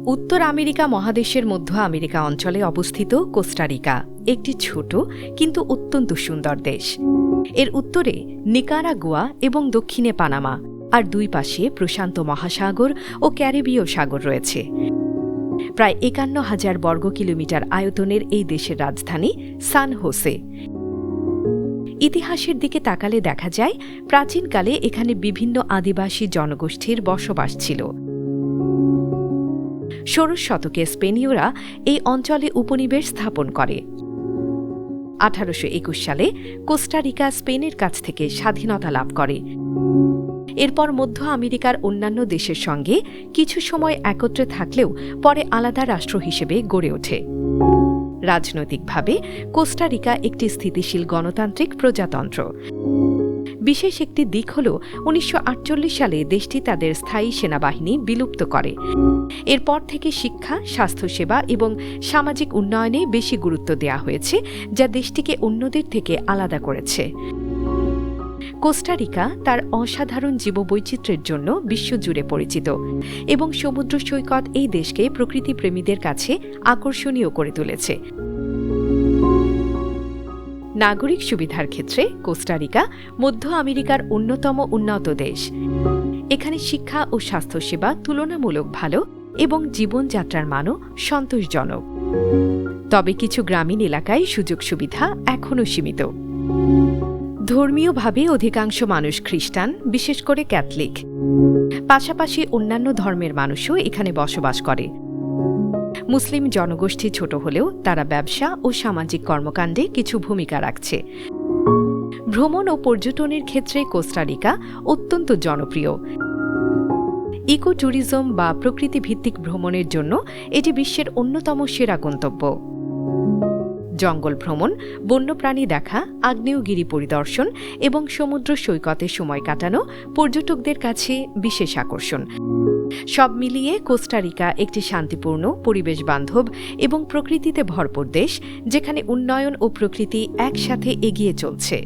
উত্তর আমেরিকা মহাদেশের মধ্য আমেরিকা অঞ্চলে অবস্থিত কোস্টারিকা একটি ছোট কিন্তু অত্যন্ত সুন্দর দেশ। এর উত্তরে নিকারাগুয়া এবং দক্ষিণে পানামা, আর দুই পাশে প্রশান্ত মহাসাগর ও ক্যারিবীয় সাগর রয়েছে। প্রায় ৫১,০০০ বর্গ কিলোমিটার আয়তনের এই দেশের রাজধানী সান হোসে। ইতিহাসের দিকে তাকালে দেখা যায় প্রাচীনকালে এখানে বিভিন্ন আদিবাসী জনগোষ্ঠীর বসবাস ছিল। ষোড়শ শতকে স্পেনীয়রা এই অঞ্চলে উপনিবেশ স্থাপন করে। ১৮২১ সালে কোস্টারিকা স্পেনের কাছ থেকে স্বাধীনতা লাভ করে। এরপর মধ্য আমেরিকার অন্যান্য দেশের সঙ্গে কিছু সময় একত্রে থাকলেও পরে আলাদা রাষ্ট্র হিসেবে গড়ে ওঠে। রাজনৈতিকভাবে কোস্টারিকা একটি স্থিতিশীল গণতান্ত্রিক প্রজাতন্ত্র। বিশেষ একটি দিক হল ১৯৪৮ সালে দেশটি তাদের স্থায়ী সেনাবাহিনী বিলুপ্ত করে। এরপর থেকে শিক্ষা, স্বাস্থ্যসেবা এবং সামাজিক উন্নয়নে বেশি গুরুত্ব দেওয়া হয়েছে, যা দেশটিকে অন্যদের থেকে আলাদা করেছে। কোস্টারিকা তার অসাধারণ জীববৈচিত্র্যের জন্য বিশ্বজুড়ে পরিচিত এবং সমুদ্র সৈকত এই দেশকে প্রকৃতিপ্রেমীদের কাছে আকর্ষণীয় করে তুলেছে। নাগরিক সুবিধার ক্ষেত্রে কোস্টারিকা মধ্য আমেরিকার অন্যতম উন্নত দেশ। এখানে শিক্ষা ও স্বাস্থ্যসেবা তুলনামূলক ভালো এবং জীবনযাত্রার মানও সন্তোষজনক। তবে কিছু গ্রামীণ এলাকায় সুযোগ সুবিধা এখনও সীমিত। ধর্মীয়ভাবে অধিকাংশ মানুষ খ্রিস্টান, বিশেষ করে ক্যাথলিক। পাশাপাশি অন্যান্য ধর্মের মানুষও এখানে বসবাস করে। মুসলিম জনগোষ্ঠী ছোট হলেও তারা ব্যবসা ও সামাজিক কর্মকাণ্ডে কিছু ভূমিকা রাখছে। ভ্রমণ ও পর্যটনের ক্ষেত্রে কোস্টারিকা অত্যন্ত জনপ্রিয়। ইকো ট্যুরিজম বা প্রকৃতিভিত্তিক ভ্রমণের জন্য এটি বিশ্বের অন্যতম সেরা গন্তব্য। জঙ্গল ভ্রমণ, বন্যপ্রাণী দেখা, আগ্নেয়গিরি পরিদর্শন এবং সমুদ্র সৈকতে সময় কাটানো পর্যটকদের কাছে বিশেষ আকর্ষণ। সব মিলিয়ে কোস্টারিকা একটি শান্তিপূর্ণ, পরিবেশ বান্ধব এবং প্রকৃতিতে ভরপুর দেশ, যেখানে উন্নয়ন ও প্রকৃতি একসাথে এগিয়ে চলছে।